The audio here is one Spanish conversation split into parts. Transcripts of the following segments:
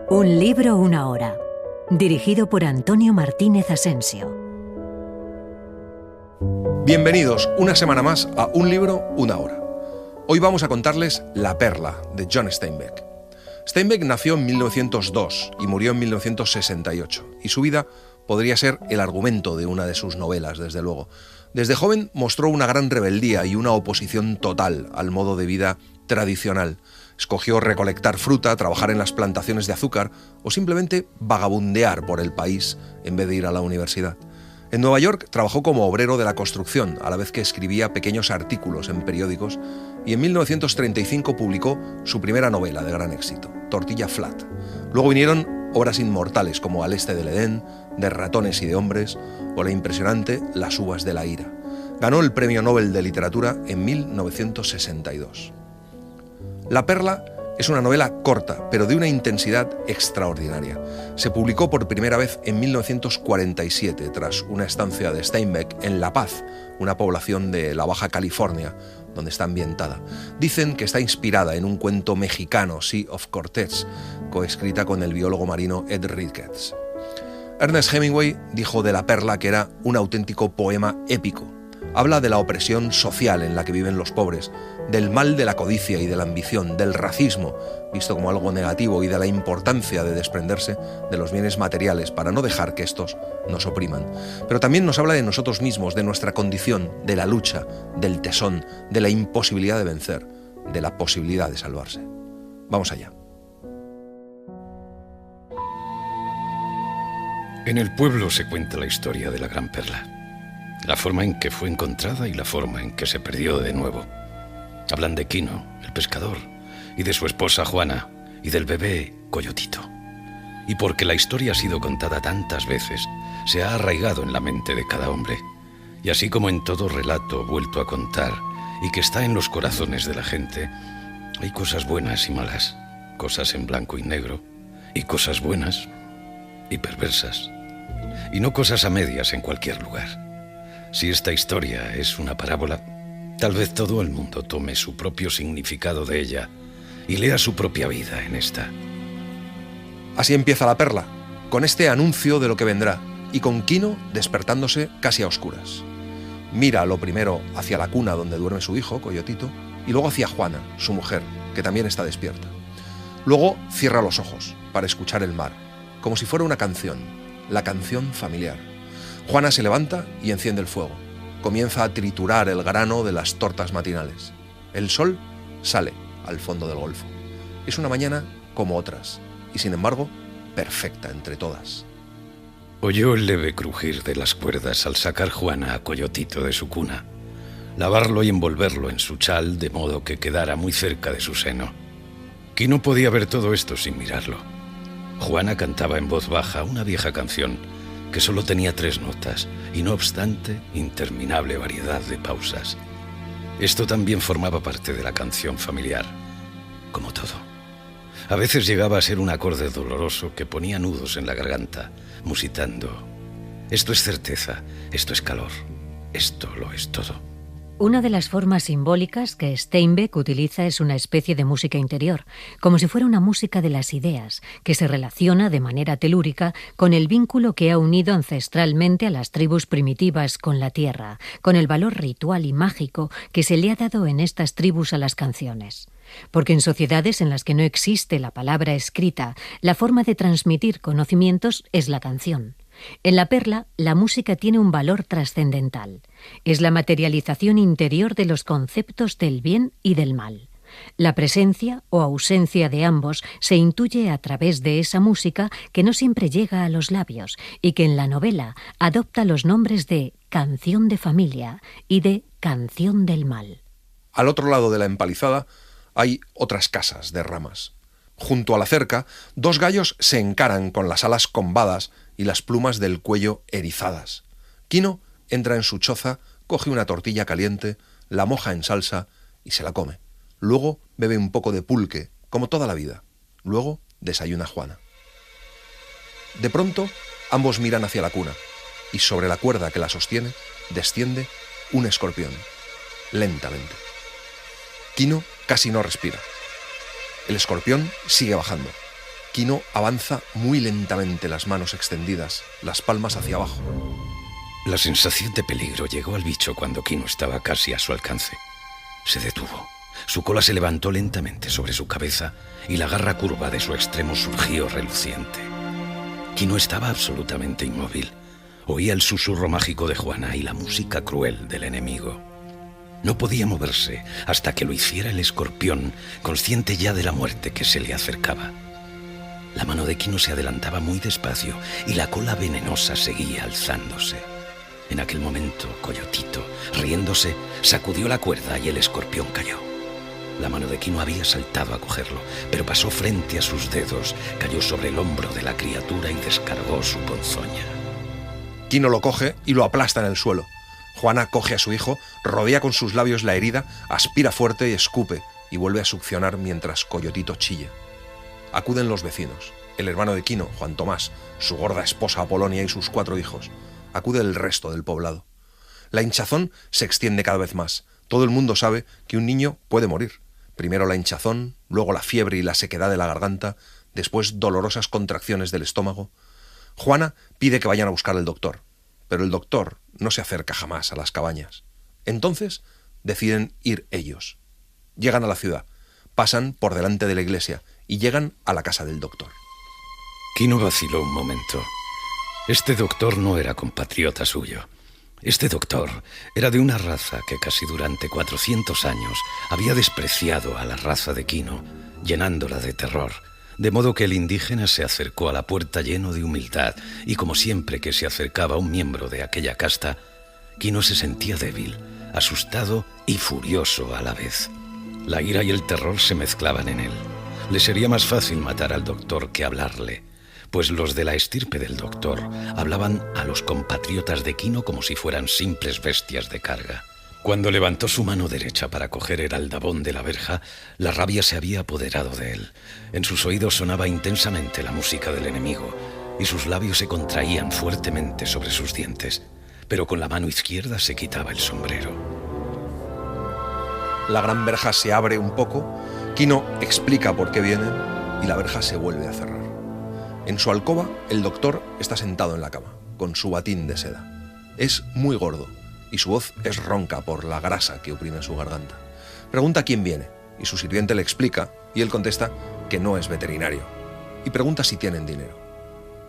Un libro, una hora. Dirigido por Antonio Martínez Asensio. Bienvenidos una semana más a Un libro, una hora. Hoy vamos a contarles La perla, de John Steinbeck. Steinbeck nació en 1902 y murió en 1968, y su vida podría ser el argumento de una de sus novelas, desde luego. Desde joven mostró una gran rebeldía y una oposición total al modo de vida tradicional. Escogió recolectar fruta, trabajar en las plantaciones de azúcar o simplemente vagabundear por el país en vez de ir a la universidad. En Nueva York trabajó como obrero de la construcción, a la vez que escribía pequeños artículos en periódicos, y en 1935 publicó su primera novela de gran éxito, Tortilla Flat. Luego vinieron obras inmortales como Al este del Edén, De ratones y de hombres, o la impresionante Las uvas de la ira. Ganó el Premio Nobel de Literatura en 1962. La perla es una novela corta, pero de una intensidad extraordinaria. Se publicó por primera vez en 1947, tras una estancia de Steinbeck en La Paz, una población de la Baja California, donde está ambientada. Dicen que está inspirada en un cuento mexicano, Sea of Cortez, coescrita con el biólogo marino Ed Ricketts. Ernest Hemingway dijo de La perla que era un auténtico poema épico. Habla de la opresión social en la que viven los pobres, del mal de la codicia y de la ambición, del racismo, visto como algo negativo, y de la importancia de desprenderse de los bienes materiales para no dejar que estos nos opriman. Pero también nos habla de nosotros mismos, de nuestra condición, de la lucha, del tesón, de la imposibilidad de vencer, de la posibilidad de salvarse. Vamos allá. En el pueblo se cuenta la historia de la gran perla. La forma en que fue encontrada y la forma en que se perdió de nuevo. Hablan de Quino, el pescador, y de su esposa Juana, y del bebé Coyotito. Y porque la historia ha sido contada tantas veces, se ha arraigado en la mente de cada hombre. Y así como en todo relato vuelto a contar, y que está en los corazones de la gente, hay cosas buenas y malas, cosas en blanco y negro, y cosas buenas y perversas, y no cosas a medias en cualquier lugar. Si esta historia es una parábola, tal vez todo el mundo tome su propio significado de ella y lea su propia vida en esta. Así empieza La perla, con este anuncio de lo que vendrá, y con Quino despertándose casi a oscuras. Mira lo primero hacia la cuna donde duerme su hijo, Coyotito, y luego hacia Juana, su mujer, que también está despierta. Luego cierra los ojos para escuchar el mar, como si fuera una canción, la canción familiar. Juana se levanta y enciende el fuego. Comienza a triturar el grano de las tortas matinales. El sol sale al fondo del golfo. Es una mañana como otras, y sin embargo, perfecta entre todas. Oyó el leve crujir de las cuerdas al sacar Juana a Coyotito de su cuna, lavarlo y envolverlo en su chal de modo que quedara muy cerca de su seno. Quino podía ver todo esto sin mirarlo. Juana cantaba en voz baja una vieja canción que solo tenía 3 notas y, no obstante, interminable variedad de pausas. Esto también formaba parte de la canción familiar, como todo. A veces llegaba a ser un acorde doloroso que ponía nudos en la garganta, musitando: esto es certeza, esto es calor, esto lo es todo. Una de las formas simbólicas que Steinbeck utiliza es una especie de música interior, como si fuera una música de las ideas, que se relaciona de manera telúrica con el vínculo que ha unido ancestralmente a las tribus primitivas con la tierra, con el valor ritual y mágico que se le ha dado en estas tribus a las canciones. Porque en sociedades en las que no existe la palabra escrita, la forma de transmitir conocimientos es la canción. En La perla, la música tiene un valor trascendental. Es la materialización interior de los conceptos del bien y del mal. La presencia o ausencia de ambos se intuye a través de esa música que no siempre llega a los labios y que en la novela adopta los nombres de canción de familia y de canción del mal. Al otro lado de la empalizada hay otras casas de ramas. Junto a la cerca, 2 gallos se encaran con las alas combadas y las plumas del cuello erizadas. Quino entra en su choza, coge una tortilla caliente, la moja en salsa y se la come. Luego bebe un poco de pulque, como toda la vida. Luego desayuna Juana. De pronto, ambos miran hacia la cuna. y sobre la cuerda que la sostiene desciende un escorpión, lentamente. Kino casi no respira. El escorpión sigue bajando. Kino avanza muy lentamente, las manos extendidas, las palmas hacia abajo. La sensación de peligro llegó al bicho cuando Kino estaba casi a su alcance. Se detuvo. Su cola se levantó lentamente sobre su cabeza y la garra curva de su extremo surgió reluciente. Kino estaba absolutamente inmóvil. Oía el susurro mágico de Juana y la música cruel del enemigo. No podía moverse hasta que lo hiciera el escorpión, consciente ya de la muerte que se le acercaba. La mano de Kino se adelantaba muy despacio y la cola venenosa seguía alzándose. En aquel momento, Coyotito, riéndose, sacudió la cuerda y el escorpión cayó. La mano de Kino había saltado a cogerlo, pero pasó frente a sus dedos, cayó sobre el hombro de la criatura y descargó su ponzoña. Kino lo coge y lo aplasta en el suelo. Juana coge a su hijo, rodea con sus labios la herida, aspira fuerte y escupe, y vuelve a succionar mientras Coyotito chilla. Acuden los vecinos, el hermano de Kino, Juan Tomás, su gorda esposa Apolonia y sus 4 hijos. Acude el resto del poblado. La hinchazón se extiende cada vez más. Todo el mundo sabe que un niño puede morir. Primero la hinchazón, luego la fiebre y la sequedad de la garganta, después dolorosas contracciones del estómago. Juana pide que vayan a buscar al doctor, pero el doctor no se acerca jamás a las cabañas. Entonces deciden ir ellos. Llegan a la ciudad, pasan por delante de la iglesia y llegan a la casa del doctor. Kino vaciló un momento. Este doctor no era compatriota suyo. Este doctor era de una raza que casi durante 400 años había despreciado a la raza de Kino, llenándola de terror, de modo que el indígena se acercó a la puerta lleno de humildad y, como siempre que se acercaba un miembro de aquella casta, Kino se sentía débil, asustado y furioso a la vez. La ira y el terror se mezclaban en él. Le sería más fácil matar al doctor que hablarle, pues los de la estirpe del doctor hablaban a los compatriotas de Kino como si fueran simples bestias de carga. Cuando levantó su mano derecha para coger el aldabón de la verja, la rabia se había apoderado de él. En sus oídos sonaba intensamente la música del enemigo y sus labios se contraían fuertemente sobre sus dientes, pero con la mano izquierda se quitaba el sombrero. La gran verja se abre un poco, Kino explica por qué vienen y la verja se vuelve a cerrar. En su alcoba, el doctor está sentado en la cama, con su batín de seda. Es muy gordo y su voz es ronca por la grasa que oprime su garganta. Pregunta quién viene y su sirviente le explica y él contesta que no es veterinario y pregunta si tienen dinero.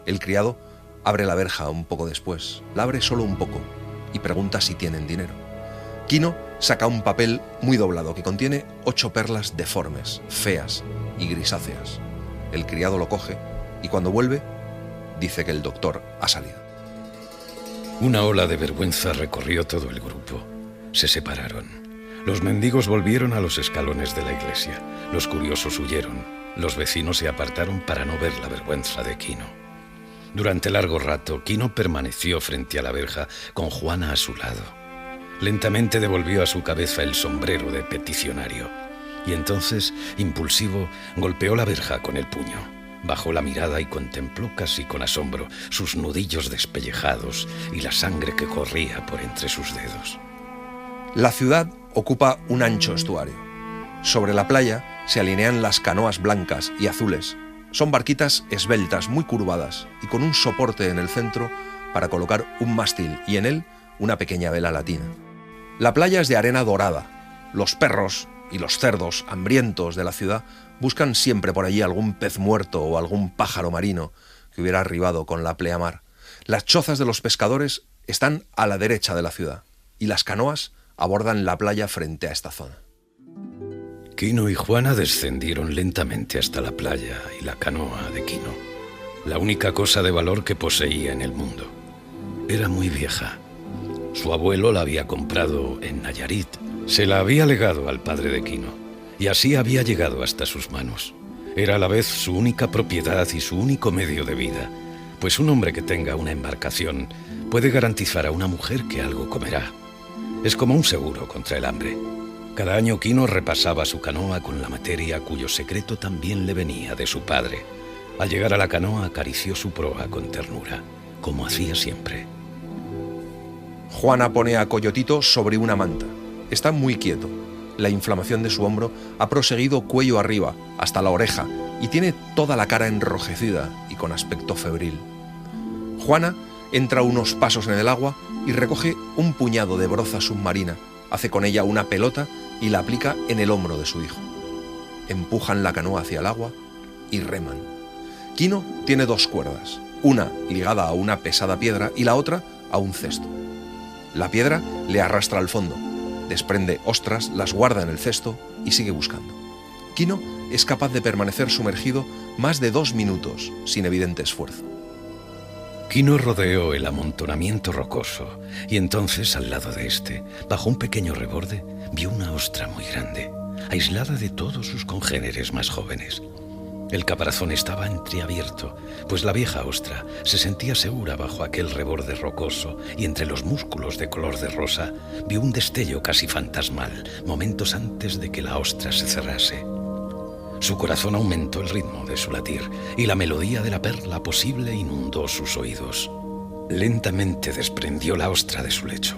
El criado abre la verja un poco después, la abre solo un poco y pregunta si tienen dinero. Kino saca un papel muy doblado que contiene 8 perlas deformes, feas y grisáceas. El criado lo coge y cuando vuelve, dice que el doctor ha salido. Una ola de vergüenza recorrió todo el grupo. Se separaron. Los mendigos volvieron a los escalones de la iglesia. Los curiosos huyeron. Los vecinos se apartaron para no ver la vergüenza de Kino. Durante largo rato, Kino permaneció frente a la verja con Juana a su lado. Lentamente devolvió a su cabeza el sombrero de peticionario y entonces, impulsivo, golpeó la verja con el puño. Bajó la mirada y contempló casi con asombro sus nudillos despellejados y la sangre que corría por entre sus dedos. La ciudad ocupa un ancho estuario. Sobre la playa se alinean las canoas blancas y azules. Son barquitas esbeltas, muy curvadas y con un soporte en el centro para colocar un mástil y en él una pequeña vela latina. La playa es de arena dorada. Los perros y los cerdos hambrientos de la ciudad buscan siempre por allí algún pez muerto o algún pájaro marino que hubiera arribado con la pleamar. Las chozas de los pescadores están a la derecha de la ciudad y las canoas abordan la playa frente a esta zona. Kino y Juana descendieron lentamente hasta la playa y la canoa de Kino, la única cosa de valor que poseía en el mundo. Era muy vieja. Su abuelo la había comprado en Nayarit. Se la había legado al padre de Kino y así había llegado hasta sus manos. Era a la vez su única propiedad y su único medio de vida, pues un hombre que tenga una embarcación puede garantizar a una mujer que algo comerá. Es como un seguro contra el hambre. Cada año Kino repasaba su canoa con la materia cuyo secreto también le venía de su padre. Al llegar a la canoa acarició su proa con ternura, como hacía siempre. Juana pone a Coyotito sobre una manta. Está muy quieto. La inflamación de su hombro ha proseguido cuello arriba, hasta la oreja, y tiene toda la cara enrojecida y con aspecto febril. Juana entra unos pasos en el agua y recoge un puñado de broza submarina, hace con ella una pelota y la aplica en el hombro de su hijo. Empujan la canoa hacia el agua y reman. Quino tiene 2 cuerdas, una ligada a una pesada piedra y la otra a un cesto. La piedra le arrastra al fondo, desprende ostras, las guarda en el cesto y sigue buscando. Quino es capaz de permanecer sumergido más de 2 minutos sin evidente esfuerzo. Quino rodeó el amontonamiento rocoso y entonces, al lado de este, bajo un pequeño reborde, vio una ostra muy grande, aislada de todos sus congéneres más jóvenes. El caparazón estaba entreabierto, pues la vieja ostra se sentía segura bajo aquel reborde rocoso y entre los músculos de color de rosa vio un destello casi fantasmal momentos antes de que la ostra se cerrase. Su corazón aumentó el ritmo de su latir y la melodía de la perla posible inundó sus oídos. Lentamente desprendió la ostra de su lecho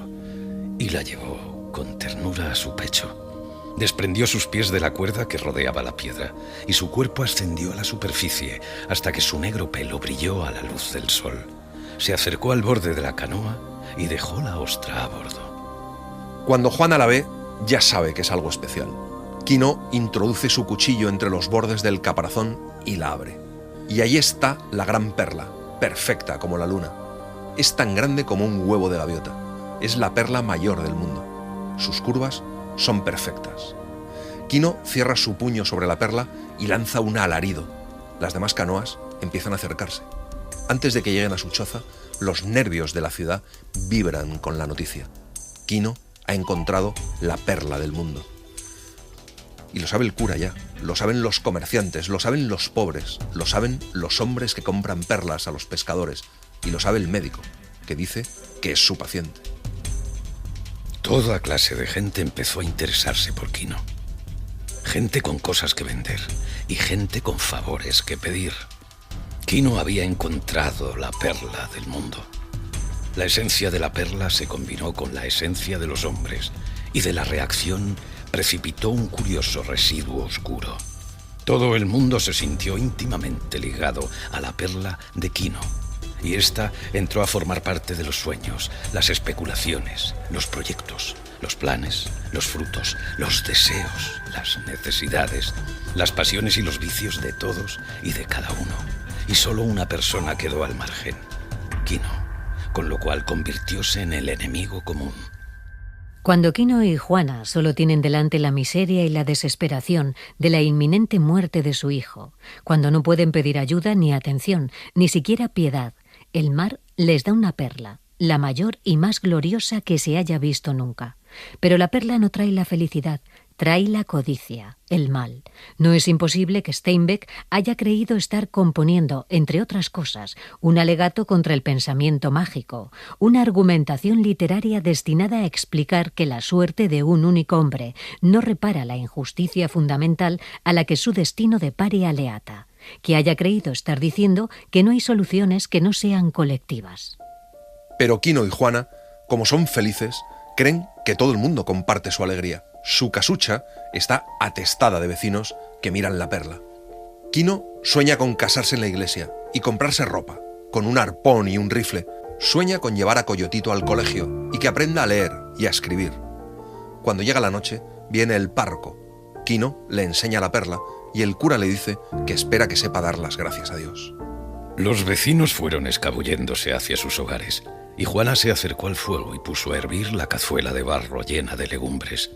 y la llevó con ternura a su pecho. Desprendió sus pies de la cuerda que rodeaba la piedra y su cuerpo ascendió a la superficie hasta que su negro pelo brilló a la luz del sol. Se acercó al borde de la canoa y dejó la ostra a bordo. Cuando Juana la ve, ya sabe que es algo especial. Quino introduce su cuchillo entre los bordes del caparazón y la abre. Y ahí está la gran perla, perfecta como la luna. Es tan grande como un huevo de gaviota. Es la perla mayor del mundo. Sus curvas son perfectas. Quino cierra su puño sobre la perla y lanza un alarido. Las demás canoas empiezan a acercarse. Antes de que lleguen a su choza, los nervios de la ciudad vibran con la noticia. Quino ha encontrado la perla del mundo. Y lo sabe el cura ya, lo saben los comerciantes, lo saben los pobres, lo saben los hombres que compran perlas a los pescadores, y lo sabe el médico, que dice que es su paciente. Toda clase de gente empezó a interesarse por Quino. Gente con cosas que vender y gente con favores que pedir. Quino había encontrado la perla del mundo. La esencia de la perla se combinó con la esencia de los hombres y de la reacción precipitó un curioso residuo oscuro. Todo el mundo se sintió íntimamente ligado a la perla de Quino. Y ésta entró a formar parte de los sueños, las especulaciones, los proyectos, los planes, los frutos, los deseos, las necesidades, las pasiones y los vicios de todos y de cada uno. Y solo una persona quedó al margen, Quino, con lo cual convirtióse en el enemigo común. Cuando Quino y Juana solo tienen delante la miseria y la desesperación de la inminente muerte de su hijo, cuando no pueden pedir ayuda ni atención, ni siquiera piedad, el mar les da una perla, la mayor y más gloriosa que se haya visto nunca. Pero la perla no trae la felicidad, trae la codicia, el mal. No es imposible que Steinbeck haya creído estar componiendo, entre otras cosas, un alegato contra el pensamiento mágico, una argumentación literaria destinada a explicar que la suerte de un único hombre no repara la injusticia fundamental a la que su destino depare aleata, que haya creído estar diciendo que no hay soluciones que no sean colectivas. Pero Quino y Juana, como son felices, creen que todo el mundo comparte su alegría. Su casucha está atestada de vecinos que miran la perla. Quino sueña con casarse en la iglesia y comprarse ropa, con un arpón y un rifle. Sueña con llevar a Coyotito al colegio y que aprenda a leer y a escribir. Cuando llega la noche, viene el párroco. Quino le enseña la perla y el cura le dice que espera que sepa dar las gracias a Dios. Los vecinos fueron escabulléndose hacia sus hogares y Juana se acercó al fuego y puso a hervir la cazuela de barro llena de legumbres.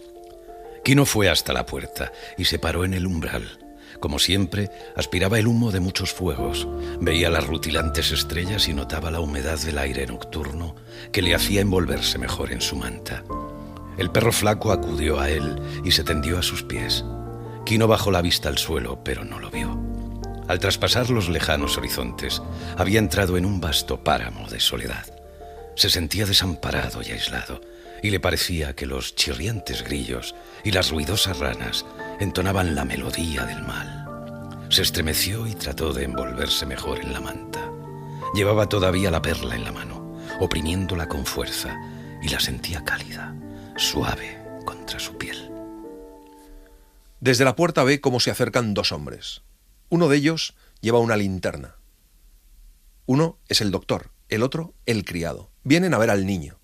Quino fue hasta la puerta y se paró en el umbral. Como siempre, aspiraba el humo de muchos fuegos, veía las rutilantes estrellas y notaba la humedad del aire nocturno que le hacía envolverse mejor en su manta. El perro flaco acudió a él y se tendió a sus pies. Quino bajó la vista al suelo, pero no lo vio. Al traspasar los lejanos horizontes, había entrado en un vasto páramo de soledad. Se sentía desamparado y aislado, y le parecía que los chirriantes grillos y las ruidosas ranas entonaban la melodía del mal. Se estremeció y trató de envolverse mejor en la manta. Llevaba todavía la perla en la mano, oprimiéndola con fuerza, y la sentía cálida, suave contra su piel. Desde la puerta ve cómo se acercan dos hombres. Uno de ellos lleva una linterna. Uno es el doctor, el otro el criado. Vienen a ver al niño.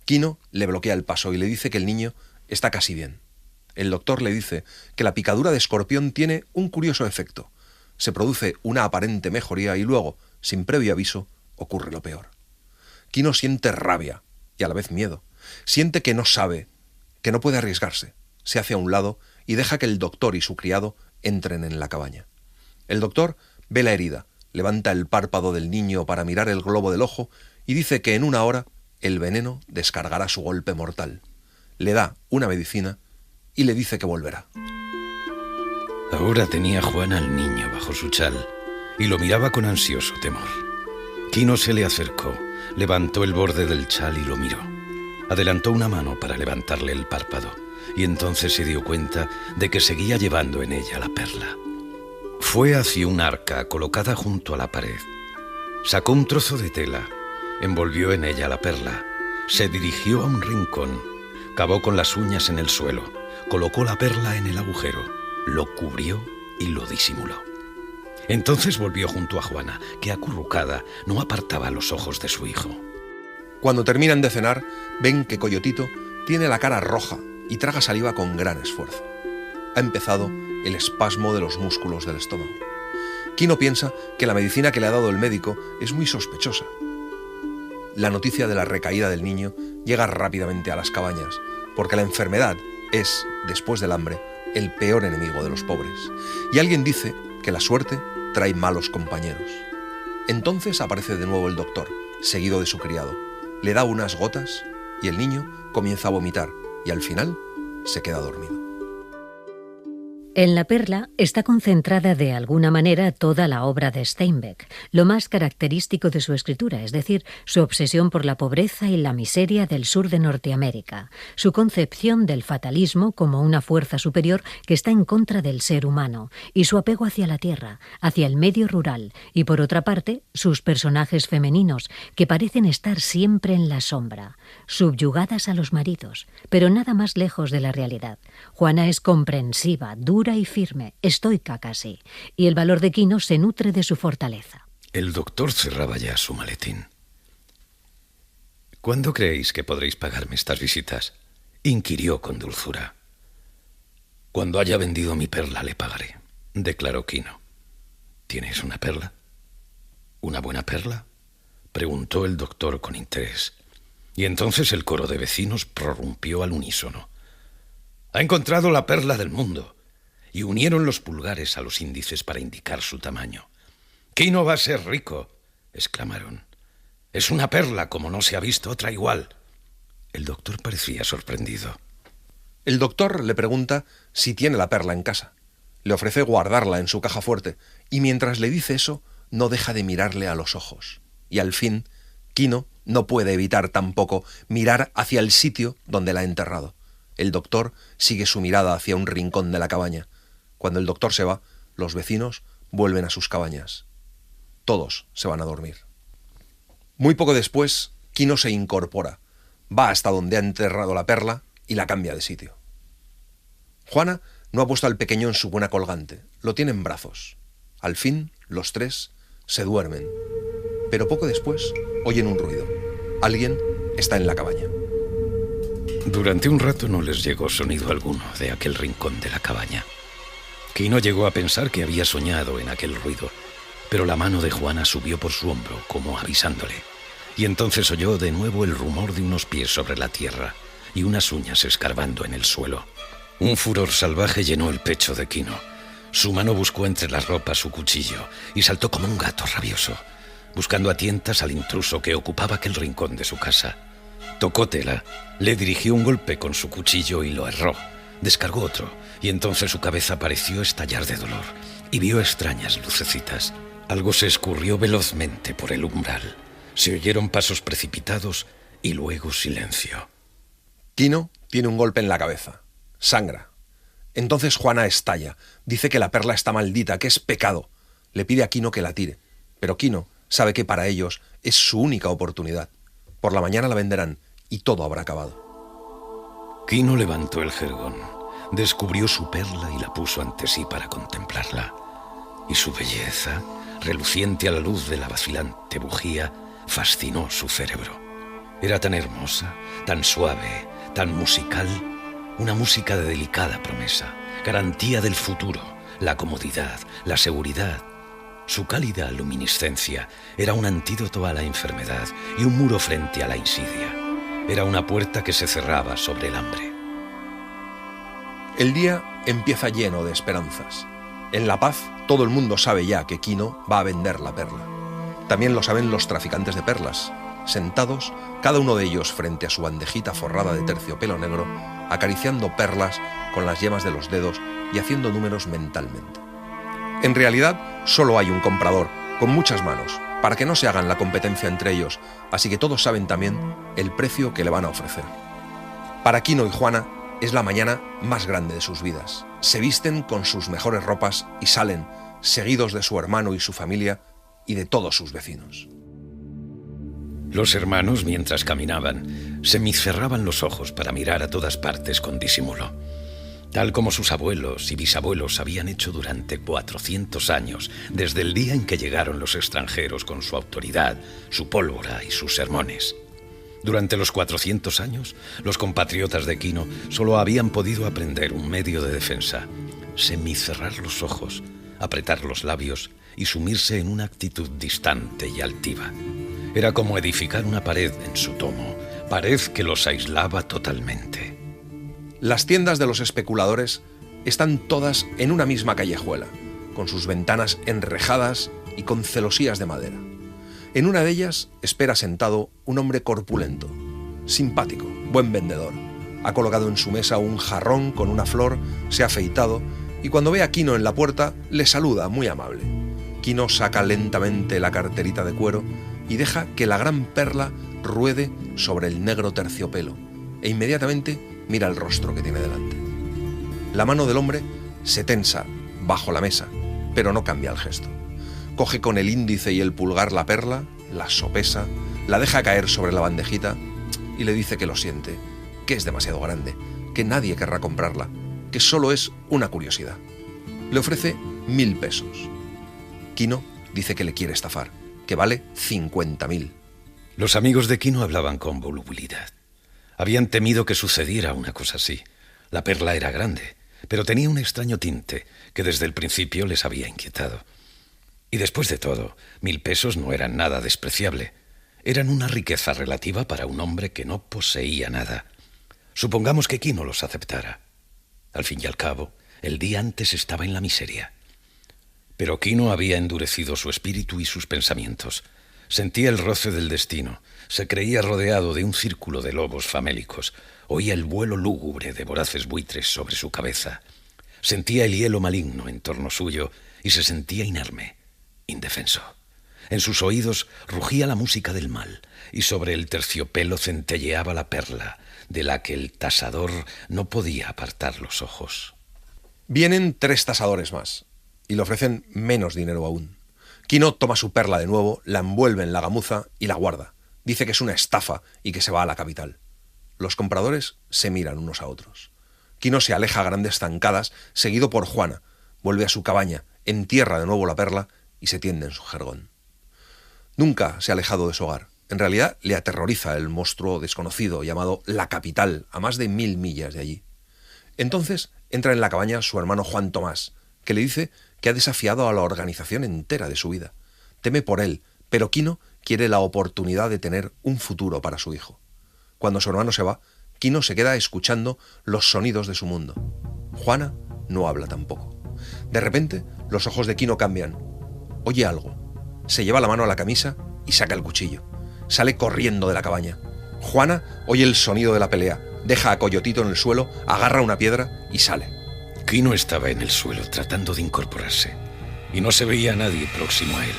Kino le bloquea el paso y le dice que el niño está casi bien. El doctor le dice que la picadura de escorpión tiene un curioso efecto. Se produce una aparente mejoría y luego, sin previo aviso, ocurre lo peor. Kino siente rabia y a la vez miedo. Siente que no sabe, que no puede arriesgarse. Se hace a un lado y deja que el doctor y su criado entren en la cabaña. El doctor ve la herida, levanta el párpado del niño para mirar el globo del ojo y dice que en 1 hora el veneno descargará su golpe mortal. Le da una medicina y le dice que volverá. Ahora tenía Juana al niño bajo su chal y lo miraba con ansioso temor. Kino se le acercó, levantó el borde del chal y lo miró. Adelantó una mano para levantarle el párpado y entonces se dio cuenta de que seguía llevando en ella la perla. Fue hacia un arca colocada junto a la pared. Sacó un trozo de tela, envolvió en ella la perla, se dirigió a un rincón, cavó con las uñas en el suelo, colocó la perla en el agujero, lo cubrió y lo disimuló. Entonces volvió junto a Juana, que acurrucada no apartaba los ojos de su hijo. Cuando terminan de cenar, ven que Coyotito tiene la cara roja y traga saliva con gran esfuerzo. Ha empezado el espasmo de los músculos del estómago. Kino piensa que la medicina que le ha dado el médico es muy sospechosa. La noticia de la recaída del niño llega rápidamente a las cabañas, porque la enfermedad es, después del hambre, el peor enemigo de los pobres. Y alguien dice que la suerte trae malos compañeros. Entonces aparece de nuevo el doctor, seguido de su criado. Le da unas gotas y el niño comienza a vomitar y al final se queda dormido. En La perla está concentrada de alguna manera toda la obra de Steinbeck, lo más característico de su escritura, es decir, su obsesión por la pobreza y la miseria del sur de Norteamérica, su concepción del fatalismo como una fuerza superior que está en contra del ser humano, y su apego hacia la tierra, hacia el medio rural, y por otra parte, sus personajes femeninos, que parecen estar siempre en la sombra, subyugadas a los maridos, pero nada más lejos de la realidad. Juana es comprensiva, dura y firme, estoica casi, y el valor de Kino se nutre de su fortaleza. El doctor cerraba ya su maletín. ¿Cuándo creéis que podréis pagarme estas visitas?, inquirió con dulzura. Cuando haya vendido mi perla le pagaré, declaró Kino. ¿Tienes una perla? ¿Una buena perla?, preguntó el doctor con interés. Y entonces el coro de vecinos prorrumpió al unísono. Ha encontrado la perla del mundo. Y unieron los pulgares a los índices para indicar su tamaño. «Kino va a ser rico», exclamaron. «Es una perla como no se ha visto otra igual». El doctor parecía sorprendido. El doctor le pregunta si tiene la perla en casa. Le ofrece guardarla en su caja fuerte y mientras le dice eso, no deja de mirarle a los ojos. Y al fin, Kino no puede evitar tampoco mirar hacia el sitio donde la ha enterrado. El doctor sigue su mirada hacia un rincón de la cabaña. Cuando el doctor se va, los vecinos vuelven a sus cabañas. Todos se van a dormir. Muy poco después, Kino se incorpora, va hasta donde ha enterrado la perla y la cambia de sitio. Juana no ha puesto al pequeño en su cuna colgante, lo tiene en brazos. Al fin, los tres se duermen. Pero poco después oyen un ruido. Alguien está en la cabaña. Durante un rato no les llegó sonido alguno de aquel rincón de la cabaña. Kino llegó a pensar que había soñado en aquel ruido, pero la mano de Juana subió por su hombro, como avisándole, y entonces oyó de nuevo el rumor de unos pies sobre la tierra y unas uñas escarbando en el suelo. Un furor salvaje llenó el pecho de Kino. Su mano buscó entre las ropas su cuchillo y saltó como un gato rabioso, buscando a tientas al intruso que ocupaba aquel rincón de su casa. Tocó tela, le dirigió un golpe con su cuchillo y lo erró. Descargó otro, y entonces su cabeza pareció estallar de dolor, y vio extrañas lucecitas. Algo se escurrió velozmente por el umbral. Se oyeron pasos precipitados y luego silencio. Kino tiene un golpe en la cabeza. Sangra. Entonces Juana estalla. Dice que la perla está maldita, que es pecado. Le pide a Kino que la tire. Pero Kino sabe que para ellos es su única oportunidad. Por la mañana la venderán, y todo habrá acabado. Quino levantó el jergón, descubrió su perla y la puso ante sí para contemplarla. Y su belleza, reluciente a la luz de la vacilante bujía, fascinó su cerebro. Era tan hermosa, tan suave, tan musical, una música de delicada promesa, garantía del futuro, la comodidad, la seguridad. Su cálida luminiscencia era un antídoto a la enfermedad y un muro frente a la insidia. Era una puerta que se cerraba sobre el hambre. El día empieza lleno de esperanzas. En La Paz, todo el mundo sabe ya que Quino va a vender la perla. También lo saben los traficantes de perlas, sentados, cada uno de ellos frente a su bandejita forrada de terciopelo negro, acariciando perlas con las yemas de los dedos y haciendo números mentalmente. En realidad, solo hay un comprador, con muchas manos, para que no se hagan la competencia entre ellos, así que todos saben también el precio que le van a ofrecer. Para Quino y Juana es la mañana más grande de sus vidas. Se visten con sus mejores ropas y salen, seguidos de su hermano y su familia y de todos sus vecinos. Los hermanos, mientras caminaban, semicerraban los ojos para mirar a todas partes con disimulo, tal como sus abuelos y bisabuelos habían hecho durante 400 años, desde el día en que llegaron los extranjeros con su autoridad, su pólvora y sus sermones. Durante los 400 años, los compatriotas de Quino solo habían podido aprender un medio de defensa: semicerrar los ojos, apretar los labios y sumirse en una actitud distante y altiva. Era como edificar una pared en su tomo, pared que los aislaba totalmente. Las tiendas de los especuladores están todas en una misma callejuela, con sus ventanas enrejadas y con celosías de madera. En una de ellas espera sentado un hombre corpulento, simpático, buen vendedor. Ha colocado en su mesa un jarrón con una flor, se ha afeitado y cuando ve a Quino en la puerta le saluda muy amable. Quino saca lentamente la carterita de cuero y deja que la gran perla ruede sobre el negro terciopelo e inmediatamente mira el rostro que tiene delante. La mano del hombre se tensa bajo la mesa, pero no cambia el gesto. Coge con el índice y el pulgar la perla, la sopesa, la deja caer sobre la bandejita y le dice que lo siente, que es demasiado grande, que nadie querrá comprarla, que solo es una curiosidad. Le ofrece 1000 pesos. Quino dice que le quiere estafar, que vale 50.000. Los amigos de Quino hablaban con volubilidad. Habían temido que sucediera una cosa así. La perla era grande, pero tenía un extraño tinte que desde el principio les había inquietado. Y después de todo, 1000 pesos no eran nada despreciable. Eran una riqueza relativa para un hombre que no poseía nada. Supongamos que Quino los aceptara. Al fin y al cabo, el día antes estaba en la miseria. Pero Quino había endurecido su espíritu y sus pensamientos. Sentía el roce del destino, se creía rodeado de un círculo de lobos famélicos, oía el vuelo lúgubre de voraces buitres sobre su cabeza, sentía el hielo maligno en torno suyo y se sentía inerme, indefenso. En sus oídos rugía la música del mal y sobre el terciopelo centelleaba la perla, de la que el tasador no podía apartar los ojos. Vienen 3 tasadores más y le ofrecen menos dinero aún. Quino toma su perla de nuevo, la envuelve en la gamuza y la guarda. Dice que es una estafa y que se va a la capital. Los compradores se miran unos a otros. Quino se aleja a grandes zancadas, seguido por Juana. Vuelve a su cabaña, entierra de nuevo la perla y se tiende en su jergón. Nunca se ha alejado de su hogar. En realidad le aterroriza el monstruo desconocido llamado la capital, a más de 1000 millas de allí. Entonces entra en la cabaña su hermano Juan Tomás, que le dice que ha desafiado a la organización entera de su vida. Teme por él, pero Quino quiere la oportunidad de tener un futuro para su hijo. Cuando su hermano se va, Quino se queda escuchando los sonidos de su mundo. Juana no habla tampoco. De repente, los ojos de Quino cambian. Oye algo. Se lleva la mano a la camisa y saca el cuchillo. Sale corriendo de la cabaña. Juana oye el sonido de la pelea, deja a Coyotito en el suelo, agarra una piedra y sale. Quino estaba en el suelo tratando de incorporarse y no se veía a nadie próximo a él.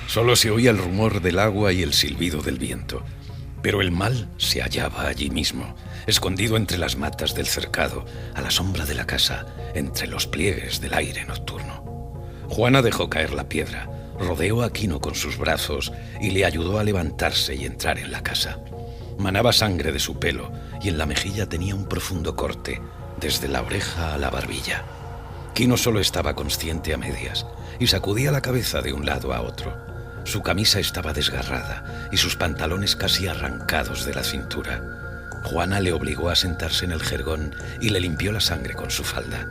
Solo se oía el rumor del agua y el silbido del viento. Pero el mal se hallaba allí mismo, escondido entre las matas del cercado, a la sombra de la casa, entre los pliegues del aire nocturno. Juana dejó caer la piedra, rodeó a Quino con sus brazos y le ayudó a levantarse y entrar en la casa. Manaba sangre de su pelo y en la mejilla tenía un profundo corte, desde la oreja a la barbilla. Quino solo estaba consciente a medias y sacudía la cabeza de un lado a otro. Su camisa estaba desgarrada y sus pantalones casi arrancados de la cintura. Juana le obligó a sentarse en el jergón y le limpió la sangre con su falda.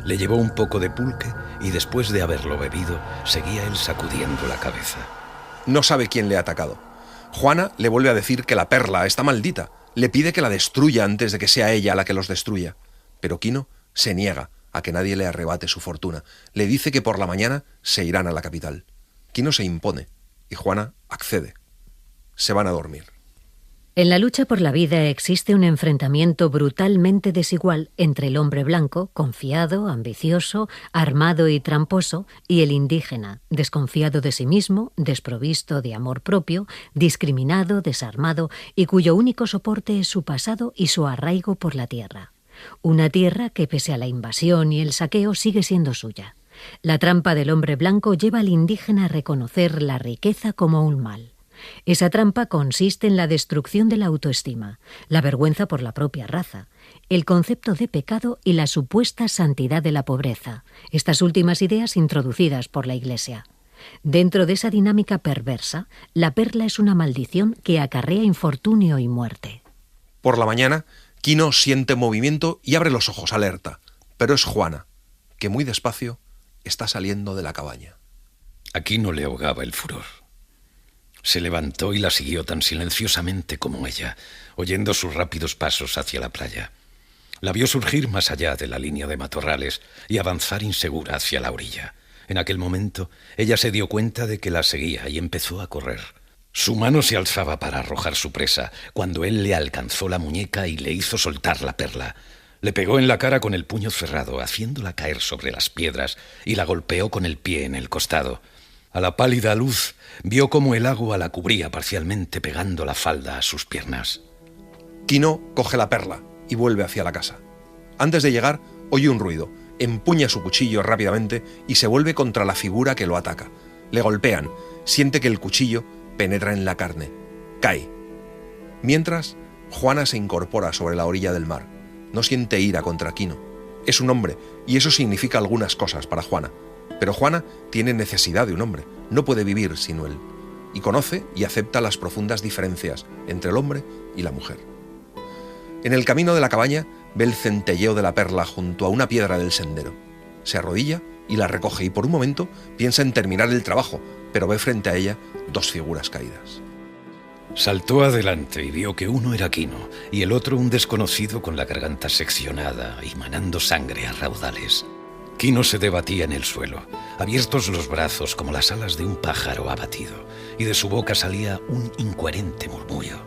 Le llevó un poco de pulque y después de haberlo bebido, seguía él sacudiendo la cabeza. No sabe quién le ha atacado. Juana le vuelve a decir que la perla está maldita. Le pide que la destruya antes de que sea ella la que los destruya. Pero Quino se niega a que nadie le arrebate su fortuna. Le dice que por la mañana se irán a la capital. Quino se impone y Juana accede. Se van a dormir. En la lucha por la vida existe un enfrentamiento brutalmente desigual entre el hombre blanco, confiado, ambicioso, armado y tramposo, y el indígena, desconfiado de sí mismo, desprovisto de amor propio, discriminado, desarmado, y cuyo único soporte es su pasado y su arraigo por la tierra. Una tierra que, pese a la invasión y el saqueo, sigue siendo suya. La trampa del hombre blanco lleva al indígena a reconocer la riqueza como un mal. Esa trampa consiste en la destrucción de la autoestima, la vergüenza por la propia raza, el concepto de pecado y la supuesta santidad de la pobreza, estas últimas ideas introducidas por la Iglesia. Dentro de esa dinámica perversa, la perla es una maldición que acarrea infortunio y muerte. Por la mañana, Quino siente movimiento y abre los ojos alerta, pero es Juana, que muy despacio está saliendo de la cabaña. A Quino le ahogaba el furor. Se levantó y la siguió tan silenciosamente como ella, oyendo sus rápidos pasos hacia la playa. La vio surgir más allá de la línea de matorrales y avanzar insegura hacia la orilla. En aquel momento, ella se dio cuenta de que la seguía y empezó a correr. Su mano se alzaba para arrojar su presa, cuando él le alcanzó la muñeca y le hizo soltar la perla. Le pegó en la cara con el puño cerrado, haciéndola caer sobre las piedras, y la golpeó con el pie en el costado. A la pálida luz, vio cómo el agua la cubría parcialmente, pegando la falda a sus piernas. Quino coge la perla y vuelve hacia la casa. Antes de llegar, oye un ruido, empuña su cuchillo rápidamente y se vuelve contra la figura que lo ataca. Le golpean, siente que el cuchillo penetra en la carne. Cae. Mientras, Juana se incorpora sobre la orilla del mar. No siente ira contra Quino. Es un hombre y eso significa algunas cosas para Juana. Pero Juana tiene necesidad de un hombre, no puede vivir sin él, y conoce y acepta las profundas diferencias entre el hombre y la mujer. En el camino de la cabaña ve el centelleo de la perla junto a una piedra del sendero. Se arrodilla y la recoge y por un momento piensa en terminar el trabajo, pero ve frente a ella dos figuras caídas. Saltó adelante y vio que uno era Quino y el otro un desconocido con la garganta seccionada y manando sangre a raudales. Quino se debatía en el suelo, abiertos los brazos como las alas de un pájaro abatido, y de su boca salía un incoherente murmullo.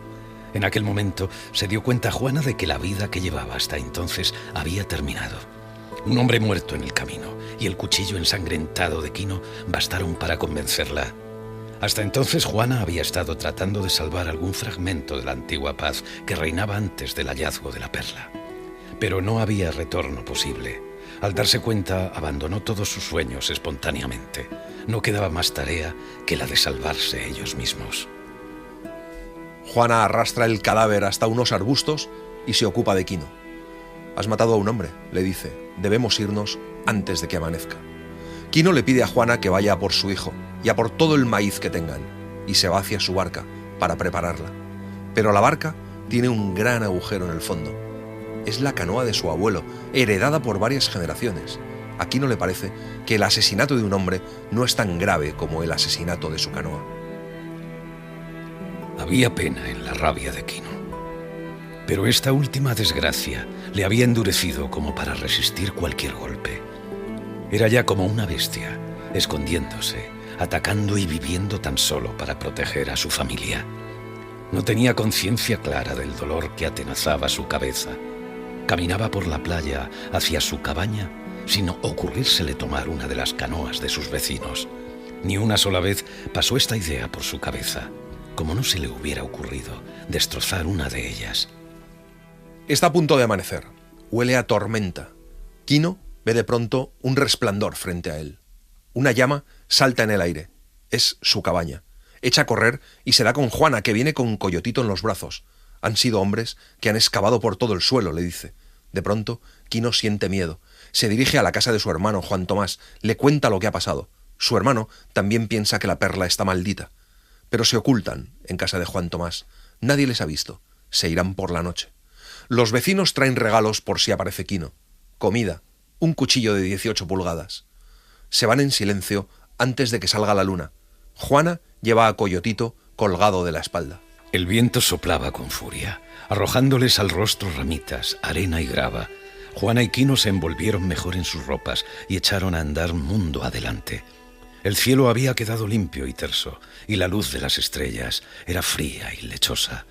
En aquel momento se dio cuenta Juana de que la vida que llevaba hasta entonces había terminado. Un hombre muerto en el camino y el cuchillo ensangrentado de Quino bastaron para convencerla. Hasta entonces Juana había estado tratando de salvar algún fragmento de la antigua paz que reinaba antes del hallazgo de la perla. Pero no había retorno posible. Al darse cuenta, abandonó todos sus sueños espontáneamente. No quedaba más tarea que la de salvarse ellos mismos. Juana arrastra el cadáver hasta unos arbustos y se ocupa de Quino. «Has matado a un hombre», le dice. «Debemos irnos antes de que amanezca». Quino le pide a Juana que vaya a por su hijo y a por todo el maíz que tengan, y se va hacia su barca para prepararla. Pero la barca tiene un gran agujero en el fondo. Es la canoa de su abuelo, heredada por varias generaciones. A Quino le parece que el asesinato de un hombre no es tan grave como el asesinato de su canoa. Había pena en la rabia de Quino. Pero esta última desgracia le había endurecido como para resistir cualquier golpe. Era ya como una bestia, escondiéndose, atacando y viviendo tan solo para proteger a su familia. No tenía conciencia clara del dolor que atenazaba su cabeza. Caminaba por la playa hacia su cabaña sin ocurrírsele tomar una de las canoas de sus vecinos. Ni una sola vez pasó esta idea por su cabeza, como no se le hubiera ocurrido destrozar una de ellas. Está a punto de amanecer. Huele a tormenta. Quino ve de pronto un resplandor frente a él. Una llama salta en el aire. Es su cabaña. Echa a correr y se da con Juana, que viene con Coyotito en los brazos. Han sido hombres que han excavado por todo el suelo, le dice. De pronto, Quino siente miedo. Se dirige a la casa de su hermano, Juan Tomás. Le cuenta lo que ha pasado. Su hermano también piensa que la perla está maldita. Pero se ocultan en casa de Juan Tomás. Nadie les ha visto. Se irán por la noche. Los vecinos traen regalos por si aparece Quino. Comida, un cuchillo de 18 pulgadas. Se van en silencio antes de que salga la luna. Juana lleva a Coyotito colgado de la espalda. El viento soplaba con furia, arrojándoles al rostro ramitas, arena y grava. Juana y Quino se envolvieron mejor en sus ropas y echaron a andar mundo adelante. El cielo había quedado limpio y terso, y la luz de las estrellas era fría y lechosa.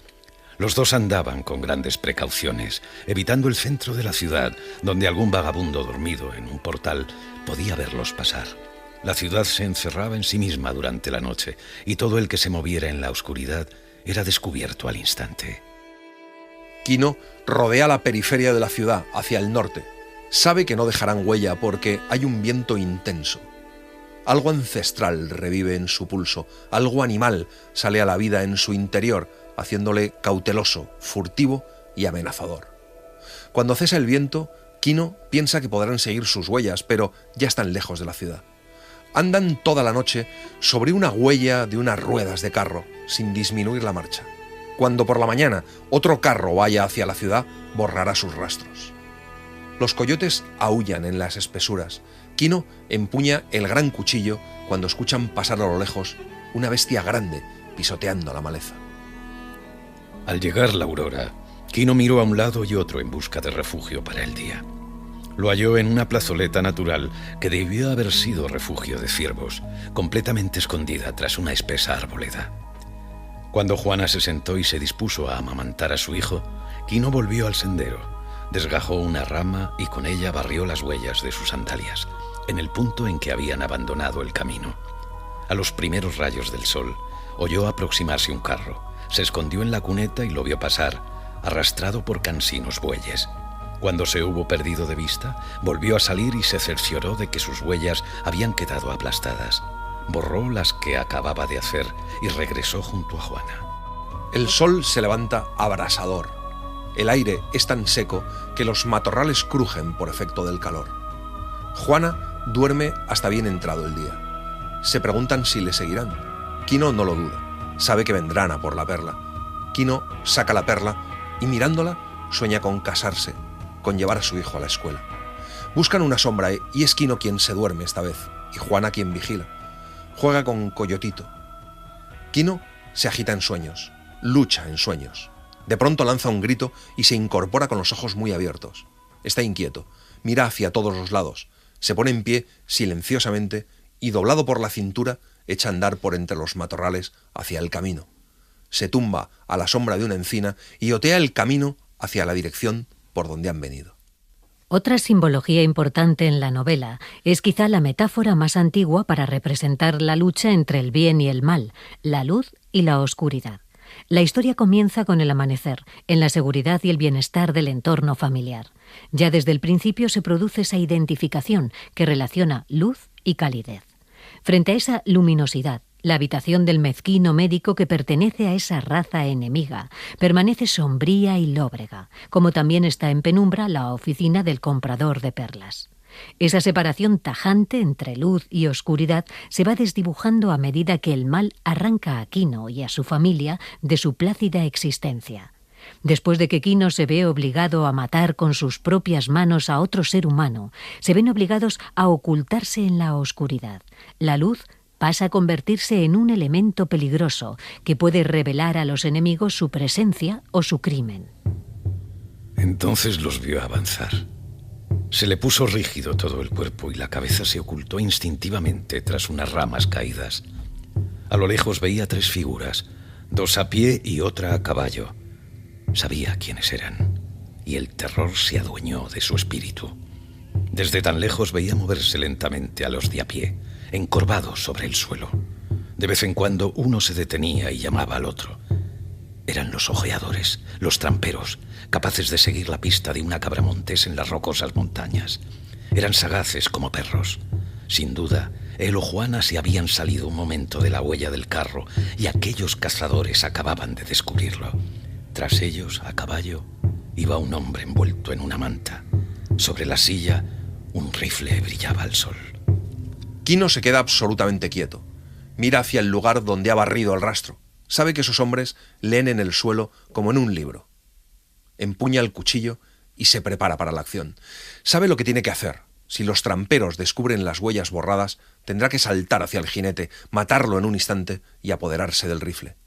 Los dos andaban con grandes precauciones, evitando el centro de la ciudad, donde algún vagabundo dormido en un portal podía verlos pasar. La ciudad se encerraba en sí misma durante la noche, y todo el que se moviera en la oscuridad era descubierto al instante. Quino rodea la periferia de la ciudad, hacia el norte. Sabe que no dejarán huella porque hay un viento intenso. Algo ancestral revive en su pulso, algo animal sale a la vida en su interior, haciéndole cauteloso, furtivo y amenazador. Cuando cesa el viento, Quino piensa que podrán seguir sus huellas, pero ya están lejos de la ciudad. Andan toda la noche sobre una huella de unas ruedas de carro, sin disminuir la marcha. Cuando por la mañana otro carro vaya hacia la ciudad, borrará sus rastros. Los coyotes aúllan en las espesuras. Quino empuña el gran cuchillo cuando escuchan pasar a lo lejos una bestia grande pisoteando la maleza. Al llegar la aurora, Quino miró a un lado y otro en busca de refugio para el día. Lo halló en una plazoleta natural que debió haber sido refugio de ciervos, completamente escondida tras una espesa arboleda. Cuando Juana se sentó y se dispuso a amamantar a su hijo, Quino volvió al sendero, desgajó una rama y con ella barrió las huellas de sus sandalias, en el punto en que habían abandonado el camino. A los primeros rayos del sol, oyó aproximarse un carro, se escondió en la cuneta y lo vio pasar, arrastrado por cansinos bueyes. Cuando se hubo perdido de vista, volvió a salir y se cercioró de que sus huellas habían quedado aplastadas. Borró las que acababa de hacer y regresó junto a Juana. El sol se levanta abrasador. El aire es tan seco que los matorrales crujen por efecto del calor. Juana duerme hasta bien entrado el día. Se preguntan si le seguirán. Quino no lo duda. Sabe que vendrán a por la perla. Quino saca la perla y mirándola sueña con casarse, con llevar a su hijo a la escuela. Buscan una sombra y es Quino quien se duerme esta vez y Juana quien vigila. Juega con Coyotito. Quino se agita en sueños, lucha en sueños. De pronto lanza un grito y se incorpora con los ojos muy abiertos. Está inquieto, mira hacia todos los lados, se pone en pie silenciosamente y doblado por la cintura echa a andar por entre los matorrales hacia el camino. Se tumba a la sombra de una encina y otea el camino hacia la dirección por donde han venido. Otra simbología importante en la novela es quizá la metáfora más antigua para representar la lucha entre el bien y el mal, la luz y la oscuridad. La historia comienza con el amanecer, en la seguridad y el bienestar del entorno familiar. Ya desde el principio se produce esa identificación que relaciona luz y calidez. Frente a esa luminosidad, la habitación del mezquino médico que pertenece a esa raza enemiga permanece sombría y lóbrega, como también está en penumbra la oficina del comprador de perlas. Esa separación tajante entre luz y oscuridad se va desdibujando a medida que el mal arranca a Quino y a su familia de su plácida existencia. Después de que Quino se ve obligado a matar con sus propias manos a otro ser humano, se ven obligados a ocultarse en la oscuridad. La luz pasa a convertirse en un elemento peligroso que puede revelar a los enemigos su presencia o su crimen. Entonces los vio avanzar. Se le puso rígido todo el cuerpo y la cabeza se ocultó instintivamente tras unas ramas caídas. A lo lejos veía 3 figuras, 2 a pie y otra a caballo. Sabía quiénes eran, y el terror se adueñó de su espíritu. Desde tan lejos veía moverse lentamente a los de a pie, encorvados sobre el suelo. De vez en cuando uno se detenía y llamaba al otro. Eran los ojeadores, los tramperos, capaces de seguir la pista de una cabra montés en las rocosas montañas. Eran sagaces como perros. Sin duda, él o Juana se habían salido un momento de la huella del carro y aquellos cazadores acababan de descubrirlo. Tras ellos, a caballo, iba un hombre envuelto en una manta. Sobre la silla, un rifle brillaba al sol. Quino se queda absolutamente quieto. Mira hacia el lugar donde ha barrido el rastro. Sabe que esos hombres leen en el suelo como en un libro. Empuña el cuchillo y se prepara para la acción. Sabe lo que tiene que hacer. Si los tramperos descubren las huellas borradas, tendrá que saltar hacia el jinete, matarlo en un instante y apoderarse del rifle.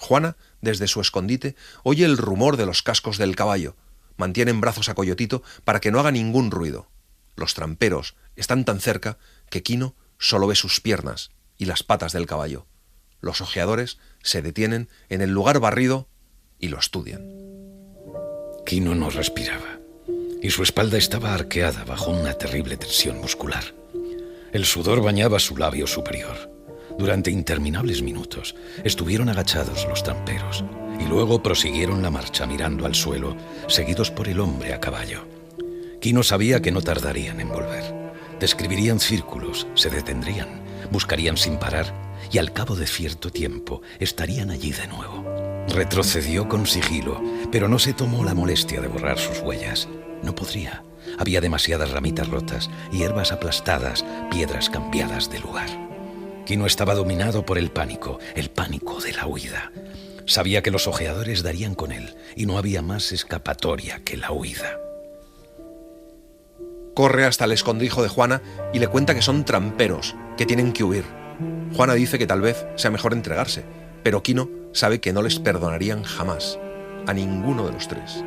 Juana, desde su escondite, oye el rumor de los cascos del caballo. Mantiene en brazos a Coyotito para que no haga ningún ruido. Los tramperos están tan cerca que Quino solo ve sus piernas y las patas del caballo. Los ojeadores se detienen en el lugar barrido y lo estudian. Quino no respiraba, y su espalda estaba arqueada bajo una terrible tensión muscular. El sudor bañaba su labio superior. Durante interminables minutos estuvieron agachados los tramperos, y luego prosiguieron la marcha mirando al suelo, seguidos por el hombre a caballo. Quino sabía que no tardarían en volver. Describirían círculos, se detendrían, buscarían sin parar, y al cabo de cierto tiempo estarían allí de nuevo. Retrocedió con sigilo, pero no se tomó la molestia de borrar sus huellas. No podría. Había demasiadas ramitas rotas, hierbas aplastadas, piedras cambiadas de lugar. Quino estaba dominado por el pánico de la huida. Sabía que los ojeadores darían con él, y no había más escapatoria que la huida. Corre hasta el escondrijo de Juana y le cuenta que son tramperos, que tienen que huir. Juana dice que tal vez sea mejor entregarse, pero Quino sabe que no les perdonarían jamás, a ninguno de los tres.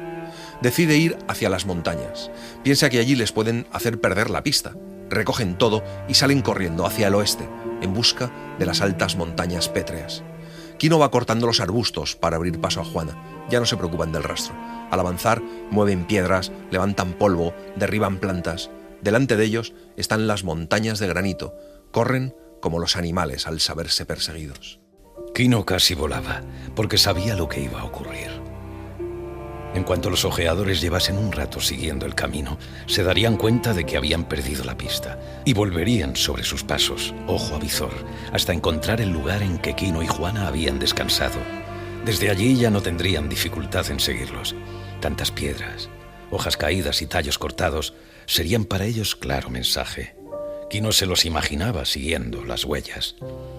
Decide ir hacia las montañas. Piensa que allí les pueden hacer perder la pista. Recogen todo y salen corriendo hacia el oeste, en busca de las altas montañas pétreas. Quino va cortando los arbustos para abrir paso a Juana. Ya no se preocupan del rastro. Al avanzar, mueven piedras, levantan polvo, derriban plantas. Delante de ellos están las montañas de granito. Corren como los animales al saberse perseguidos. Quino casi volaba, porque sabía lo que iba a ocurrir. En cuanto los ojeadores llevasen un rato siguiendo el camino, se darían cuenta de que habían perdido la pista y volverían sobre sus pasos, ojo a visor, hasta encontrar el lugar en que Quino y Juana habían descansado. Desde allí ya no tendrían dificultad en seguirlos. Tantas piedras, hojas caídas y tallos cortados serían para ellos claro mensaje. Quino se los imaginaba siguiendo las huellas,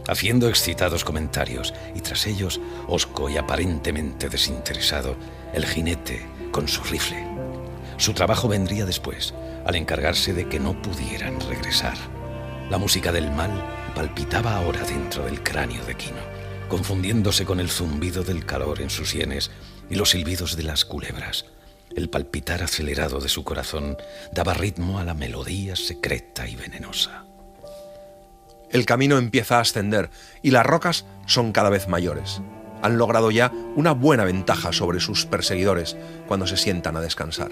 haciendo excitados comentarios, y tras ellos, hosco y aparentemente desinteresado, el jinete con su rifle. Su trabajo vendría después, al encargarse de que no pudieran regresar. La música del mal palpitaba ahora dentro del cráneo de Quino, confundiéndose con el zumbido del calor en sus sienes y los silbidos de las culebras. El palpitar acelerado de su corazón daba ritmo a la melodía secreta y venenosa. El camino empieza a ascender y las rocas son cada vez mayores. Han logrado ya una buena ventaja sobre sus perseguidores cuando se sientan a descansar.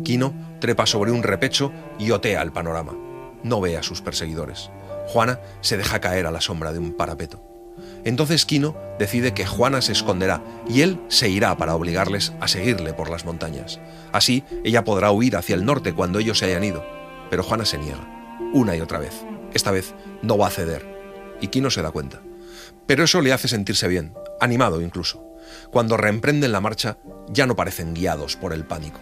Quino trepa sobre un repecho y otea el panorama. No ve a sus perseguidores. Juana se deja caer a la sombra de un parapeto. Entonces Quino decide que Juana se esconderá y él se irá para obligarles a seguirle por las montañas. Así ella podrá huir hacia el norte cuando ellos se hayan ido. Pero Juana se niega, una y otra vez. Esta vez no va a ceder. Y Quino se da cuenta. Pero eso le hace sentirse bien, animado incluso. Cuando reemprenden la marcha, ya no parecen guiados por el pánico.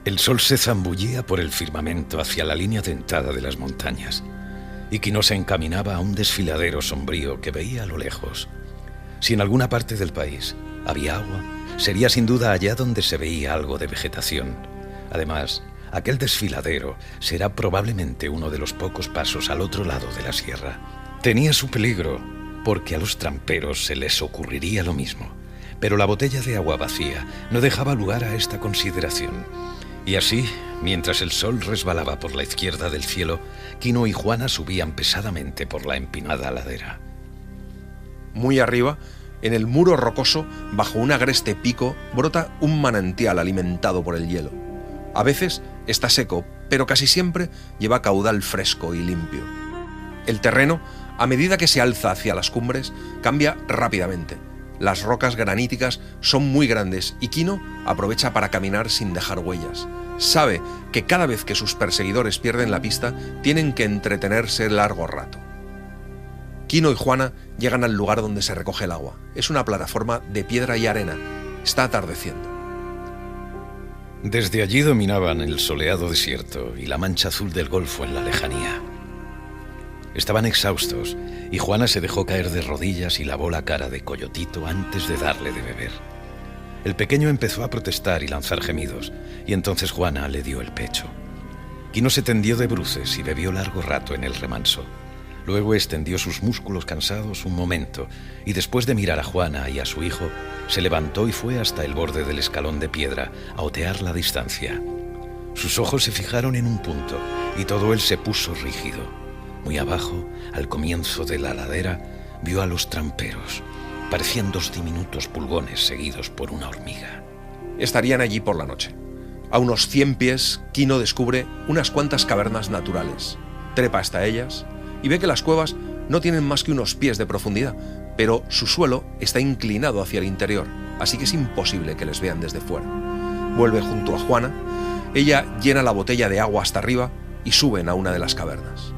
El sol se zambullía por el firmamento hacia la línea dentada de las montañas, y Quino se encaminaba a un desfiladero sombrío que veía a lo lejos. Si en alguna parte del país había agua, sería sin duda allá donde se veía algo de vegetación. Además, aquel desfiladero será probablemente uno de los pocos pasos al otro lado de la sierra. Tenía su peligro, porque a los tramperos se les ocurriría lo mismo, pero la botella de agua vacía no dejaba lugar a esta consideración. Y así, mientras el sol resbalaba por la izquierda del cielo, Quino y Juana subían pesadamente por la empinada ladera. Muy arriba, en el muro rocoso, bajo un agreste pico, brota un manantial alimentado por el hielo. A veces está seco, pero casi siempre lleva caudal fresco y limpio. El terreno, a medida que se alza hacia las cumbres, cambia rápidamente. Las rocas graníticas son muy grandes y Quino aprovecha para caminar sin dejar huellas. Sabe que cada vez que sus perseguidores pierden la pista, tienen que entretenerse largo rato. Quino y Juana llegan al lugar donde se recoge el agua. Es una plataforma de piedra y arena. Está atardeciendo. Desde allí dominaban el soleado desierto y la mancha azul del golfo en la lejanía. Estaban exhaustos y Juana se dejó caer de rodillas y lavó la cara de Coyotito antes de darle de beber. El pequeño empezó a protestar y lanzar gemidos, y entonces Juana le dio el pecho. Quino se tendió de bruces y bebió largo rato en el remanso. Luego extendió sus músculos cansados un momento y después de mirar a Juana y a su hijo, se levantó y fue hasta el borde del escalón de piedra a otear la distancia. Sus ojos se fijaron en un punto y todo él se puso rígido. Muy abajo, al comienzo de la ladera, vio a los tramperos. Parecían 2 diminutos pulgones seguidos por una hormiga. Estarían allí por la noche. A unos 100 pies, Quino descubre unas cuantas cavernas naturales. Trepa hasta ellas y ve que las cuevas no tienen más que unos pies de profundidad, pero su suelo está inclinado hacia el interior, así que es imposible que les vean desde fuera. Vuelve junto a Juana, ella llena la botella de agua hasta arriba y suben a una de las cavernas.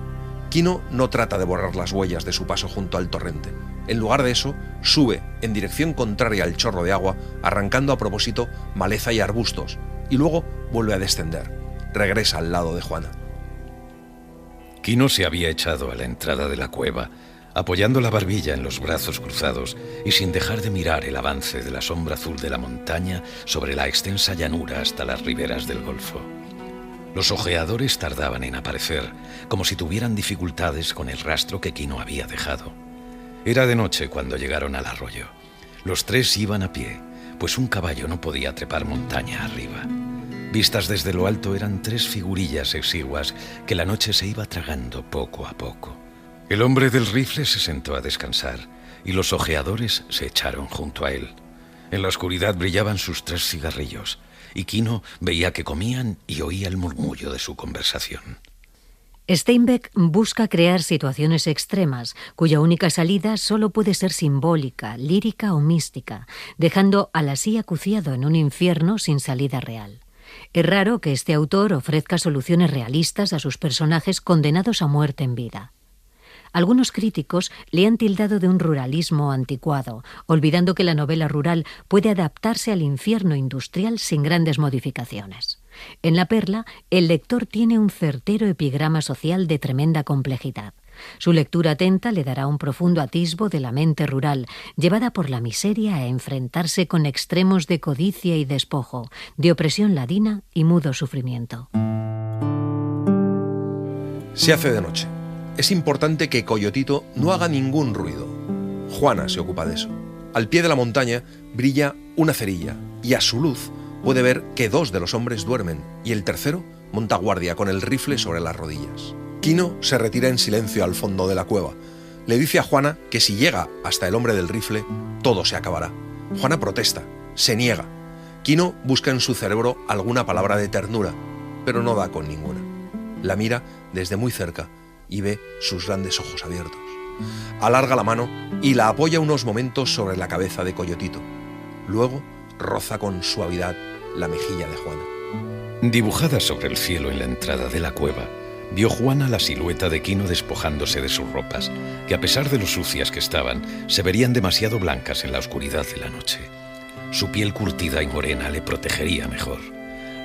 Quino no trata de borrar las huellas de su paso junto al torrente. En lugar de eso, sube en dirección contraria al chorro de agua, arrancando a propósito maleza y arbustos, y luego vuelve a descender. Regresa al lado de Juana. Quino se había echado a la entrada de la cueva, apoyando la barbilla en los brazos cruzados y sin dejar de mirar el avance de la sombra azul de la montaña sobre la extensa llanura hasta las riberas del golfo. Los ojeadores tardaban en aparecer, como si tuvieran dificultades con el rastro que Quino había dejado. Era de noche cuando llegaron al arroyo. Los 3 iban a pie, pues un caballo no podía trepar montaña arriba. Vistas desde lo alto eran 3 figurillas exiguas que la noche se iba tragando poco a poco. El hombre del rifle se sentó a descansar y los ojeadores se echaron junto a él. En la oscuridad brillaban sus 3 cigarrillos y Quino veía que comían y oía el murmullo de su conversación. Steinbeck busca crear situaciones extremas, cuya única salida solo puede ser simbólica, lírica o mística, dejando al así acuciado en un infierno sin salida real. Es raro que este autor ofrezca soluciones realistas a sus personajes condenados a muerte en vida. Algunos críticos le han tildado de un ruralismo anticuado, olvidando que la novela rural puede adaptarse al infierno industrial sin grandes modificaciones. En La Perla, el lector tiene un certero epigrama social de tremenda complejidad. Su lectura atenta le dará un profundo atisbo de la mente rural, llevada por la miseria a enfrentarse con extremos de codicia y despojo, de opresión ladina y mudo sufrimiento. Se hace de noche. Es importante que Coyotito no haga ningún ruido. Juana se ocupa de eso. Al pie de la montaña brilla una cerilla y a su luz puede ver que 2 de los hombres duermen y el tercero monta guardia con el rifle sobre las rodillas. Quino se retira en silencio al fondo de la cueva. Le dice a Juana que si llega hasta el hombre del rifle, todo se acabará. Juana protesta, se niega. Quino busca en su cerebro alguna palabra de ternura, pero no da con ninguna. La mira desde muy cerca y ve sus grandes ojos abiertos. Alarga la mano y la apoya unos momentos sobre la cabeza de Coyotito. Luego roza con suavidad la mejilla de Juana. Dibujada sobre el cielo en la entrada de la cueva, vio Juana la silueta de Quino despojándose de sus ropas, que a pesar de lo sucias que estaban, se verían demasiado blancas en la oscuridad de la noche. Su piel curtida y morena le protegería mejor.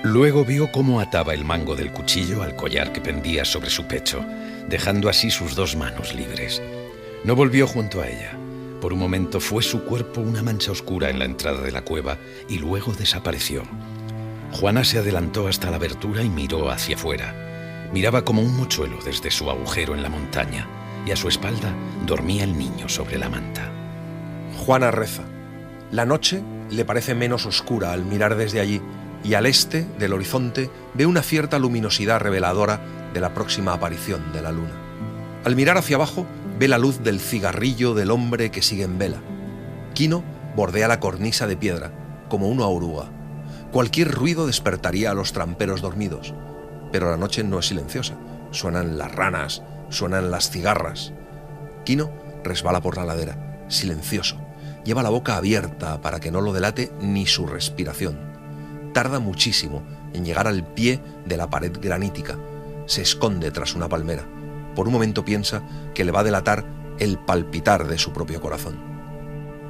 Luego vio cómo ataba el mango del cuchillo al collar que pendía sobre su pecho, dejando así sus 2 manos libres. No volvió junto a ella. Por un momento fue su cuerpo una mancha oscura en la entrada de la cueva y luego desapareció. Juana se adelantó hasta la abertura y miró hacia afuera. Miraba como un mochuelo desde su agujero en la montaña y a su espalda dormía el niño sobre la manta. Juana reza. La noche le parece menos oscura al mirar desde allí y al este del horizonte ve una cierta luminosidad reveladora de la próxima aparición de la luna. Al mirar hacia abajo ve la luz del cigarrillo del hombre que sigue en vela. Quino bordea la cornisa de piedra como una oruga. Cualquier ruido despertaría a los tramperos dormidos, pero la noche no es silenciosa. Suenan las ranas, suenan las cigarras. Quino resbala por la ladera, silencioso. Lleva la boca abierta para que no lo delate ni su respiración. Tarda muchísimo en llegar al pie de la pared granítica. Se esconde tras una palmera. Por un momento piensa que le va a delatar el palpitar de su propio corazón.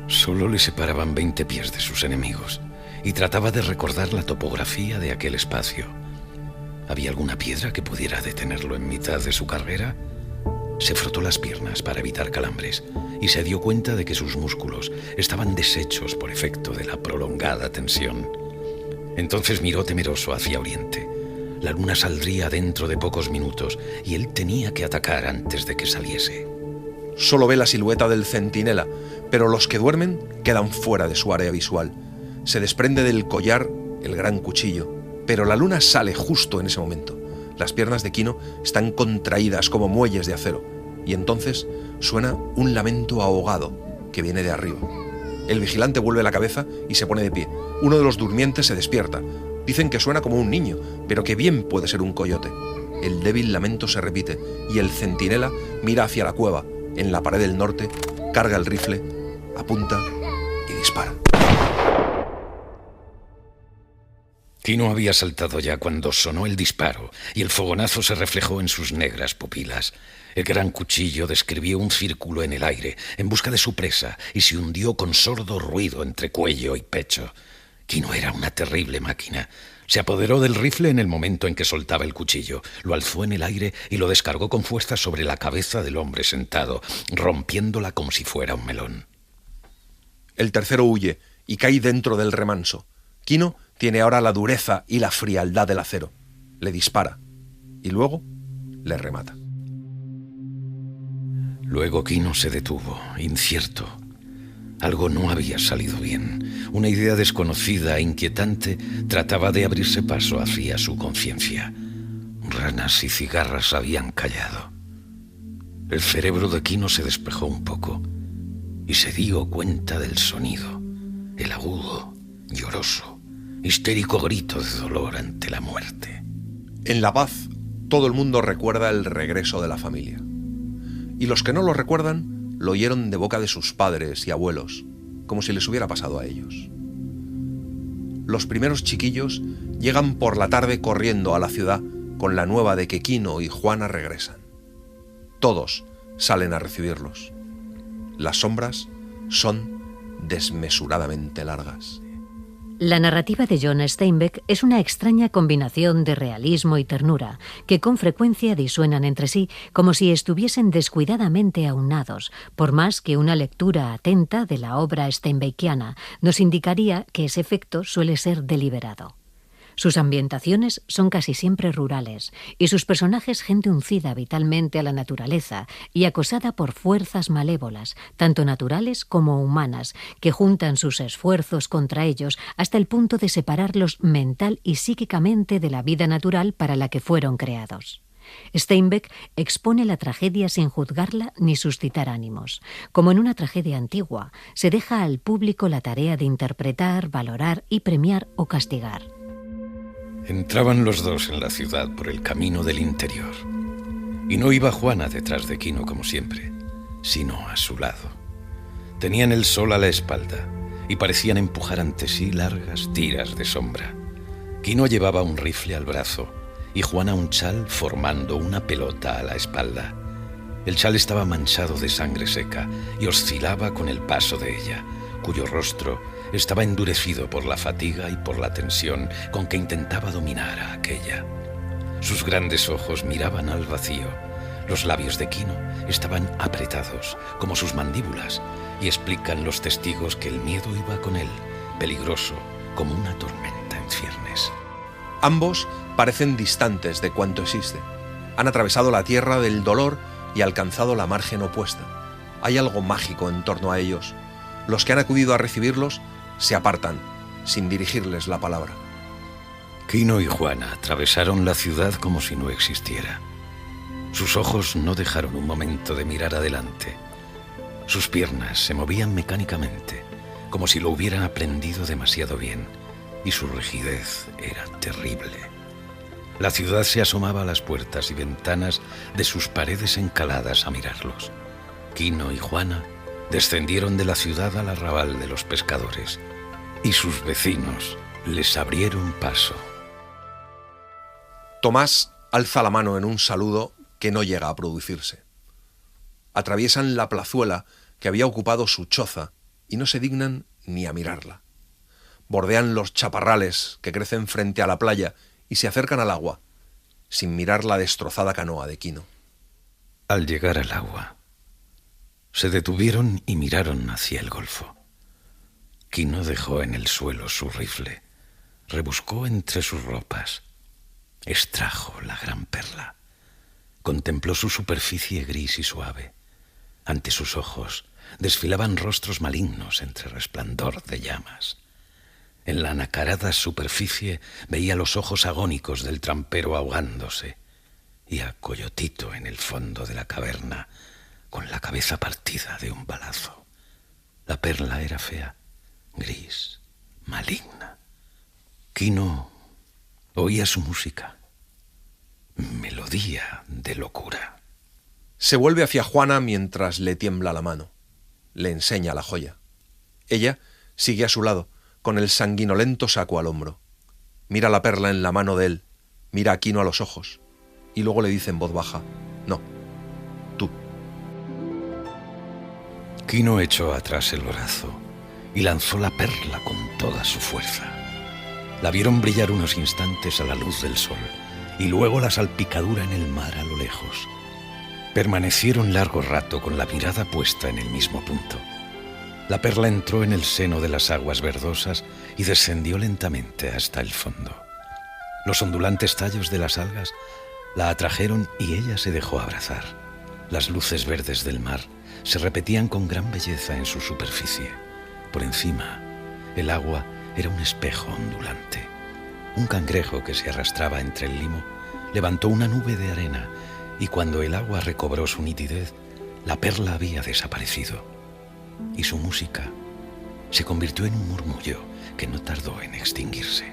Solo le separaban 20 pies de sus enemigos y trataba de recordar la topografía de aquel espacio. ¿Había alguna piedra que pudiera detenerlo en mitad de su carrera? Se frotó las piernas para evitar calambres y se dio cuenta de que sus músculos estaban deshechos por efecto de la prolongada tensión. Entonces miró temeroso hacia oriente. La luna saldría dentro de pocos minutos y él tenía que atacar antes de que saliese. Solo ve la silueta del centinela, pero los que duermen quedan fuera de su área visual. Se desprende del collar el gran cuchillo, pero la luna sale justo en ese momento. Las piernas de Kino están contraídas como muelles de acero, y entonces suena un lamento ahogado que viene de arriba. El vigilante vuelve la cabeza y se pone de pie. Uno de los durmientes se despierta. Dicen que suena como un niño, pero que bien puede ser un coyote. El débil lamento se repite, y el centinela mira hacia la cueva. En la pared del norte, carga el rifle, apunta y dispara. Kino había saltado ya cuando sonó el disparo y el fogonazo se reflejó en sus negras pupilas. El gran cuchillo describió un círculo en el aire en busca de su presa y se hundió con sordo ruido entre cuello y pecho. Kino era una terrible máquina. Se apoderó del rifle en el momento en que soltaba el cuchillo, lo alzó en el aire y lo descargó con fuerza sobre la cabeza del hombre sentado, rompiéndola como si fuera un melón. El tercero huye y cae dentro del remanso. Kino tiene ahora la dureza y la frialdad del acero. Le dispara y luego le remata. Luego Kino se detuvo, incierto. Algo no había salido bien. Una idea desconocida e inquietante trataba de abrirse paso hacia su conciencia. Ranas y cigarras habían callado. El cerebro de Kino se despejó un poco y se dio cuenta del sonido, el agudo, lloroso, histérico grito de dolor ante la muerte. En La Paz, todo el mundo recuerda el regreso de la familia. Y los que no lo recuerdan lo oyeron de boca de sus padres y abuelos, como si les hubiera pasado a ellos. Los primeros chiquillos llegan por la tarde corriendo a la ciudad con la nueva de que Kino y Juana regresan. Todos salen a recibirlos. Las sombras son desmesuradamente largas. La narrativa de John Steinbeck es una extraña combinación de realismo y ternura, que con frecuencia disuenan entre sí como si estuviesen descuidadamente aunados, por más que una lectura atenta de la obra steinbeckiana nos indicaría que ese efecto suele ser deliberado. Sus ambientaciones son casi siempre rurales y sus personajes gente uncida vitalmente a la naturaleza y acosada por fuerzas malévolas, tanto naturales como humanas, que juntan sus esfuerzos contra ellos hasta el punto de separarlos mental y psíquicamente de la vida natural para la que fueron creados. Steinbeck expone la tragedia sin juzgarla ni suscitar ánimos. Como en una tragedia antigua, se deja al público la tarea de interpretar, valorar y premiar o castigar. Entraban los dos en la ciudad por el camino del interior. Y no iba Juana detrás de Kino como siempre, sino a su lado. Tenían el sol a la espalda y parecían empujar ante sí largas tiras de sombra. Kino llevaba un rifle al brazo y Juana un chal formando una pelota a la espalda. El chal estaba manchado de sangre seca y oscilaba con el paso de ella, cuyo rostro estaba endurecido por la fatiga y por la tensión con que intentaba dominar a aquella. Sus grandes ojos miraban al vacío. Los labios de Kino estaban apretados, como sus mandíbulas, y explican los testigos que el miedo iba con él, peligroso como una tormenta en ciernes. Ambos parecen distantes de cuanto existe. Han atravesado la tierra del dolor y alcanzado la margen opuesta. Hay algo mágico en torno a ellos. Los que han acudido a recibirlos se apartan, sin dirigirles la palabra. Kino y Juana atravesaron la ciudad como si no existiera. Sus ojos no dejaron un momento de mirar adelante. Sus piernas se movían mecánicamente, como si lo hubieran aprendido demasiado bien, y su rigidez era terrible. La ciudad se asomaba a las puertas y ventanas de sus paredes encaladas a mirarlos. Kino y Juana descendieron de la ciudad al arrabal de los pescadores, y sus vecinos les abrieron paso. Tomás alza la mano en un saludo que no llega a producirse. atraviesan la plazuela que había ocupado su choza y no se dignan ni a mirarla. Bordean los chaparrales que crecen frente a la playa y se acercan al agua, sin mirar la destrozada canoa de Quino. Al llegar al agua, se detuvieron y miraron hacia el golfo. Quino dejó en el suelo su rifle, rebuscó entre sus ropas, extrajo la gran perla, contempló su superficie gris y suave. Ante sus ojos desfilaban rostros malignos entre resplandor de llamas. En la nacarada superficie veía los ojos agónicos del trampero ahogándose y a Coyotito en el fondo de la caverna con la cabeza partida de un balazo. La perla era fea, gris, maligna. Quino oía su música, melodía de locura. Se vuelve hacia Juana mientras le tiembla la mano. Le enseña la joya. Ella sigue a su lado, con el sanguinolento saco al hombro. Mira la perla en la mano de él, mira a Quino a los ojos, y luego le dice en voz baja: no, tú. Quino echó atrás el brazo y lanzó la perla con toda su fuerza. La vieron brillar unos instantes a la luz del sol, y luego la salpicadura en el mar a lo lejos. Permanecieron largo rato con la mirada puesta en el mismo punto. La perla entró en el seno de las aguas verdosas y descendió lentamente hasta el fondo. Los ondulantes tallos de las algas la atrajeron y ella se dejó abrazar. Las luces verdes del mar se repetían con gran belleza en su superficie. Por encima, el agua era un espejo ondulante. Un cangrejo que se arrastraba entre el limo levantó una nube de arena y cuando el agua recobró su nitidez, la perla había desaparecido. Y su música se convirtió en un murmullo que no tardó en extinguirse.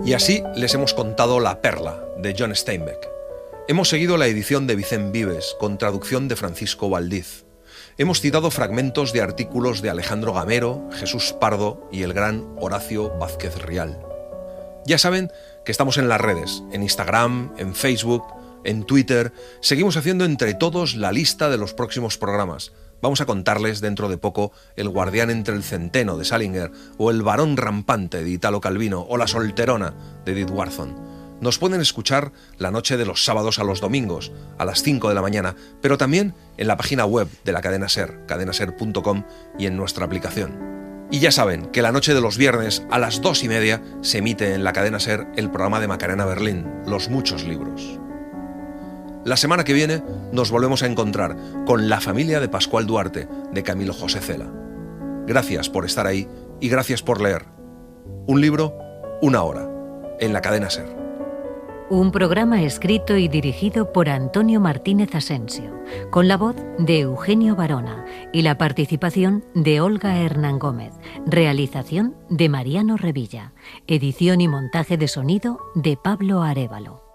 Y así les hemos contado La perla, de John Steinbeck. Hemos seguido la edición de Vicent Vives, con traducción de Francisco Valdiz. Hemos citado fragmentos de artículos de Alejandro Gamero, Jesús Pardo y el gran Horacio Vázquez Rial. Ya saben que estamos en las redes, en Instagram, en Facebook, en Twitter. Seguimos haciendo entre todos la lista de los próximos programas. Vamos a contarles dentro de poco El guardián entre el centeno, de Salinger, o El varón rampante, de Italo Calvino, o La solterona, de Edith Wharton. Nos pueden escuchar la noche de los sábados a los domingos, a las 5 de la mañana, pero también en la página web de la cadena SER, cadenaser.com, y en nuestra aplicación. Y ya saben que la noche de los viernes a las 2:30 se emite en la cadena SER el programa de Macarena Berlín, Los muchos libros. La semana que viene nos volvemos a encontrar con La familia de Pascual Duarte, de Camilo José Cela. Gracias por estar ahí y gracias por leer. Un libro, una hora, en la cadena SER. Un programa escrito y dirigido por Antonio Martínez Asensio, con la voz de Eugenio Barona y la participación de Olga Hernán Gómez, realización de Mariano Revilla, edición y montaje de sonido de Pablo Arévalo.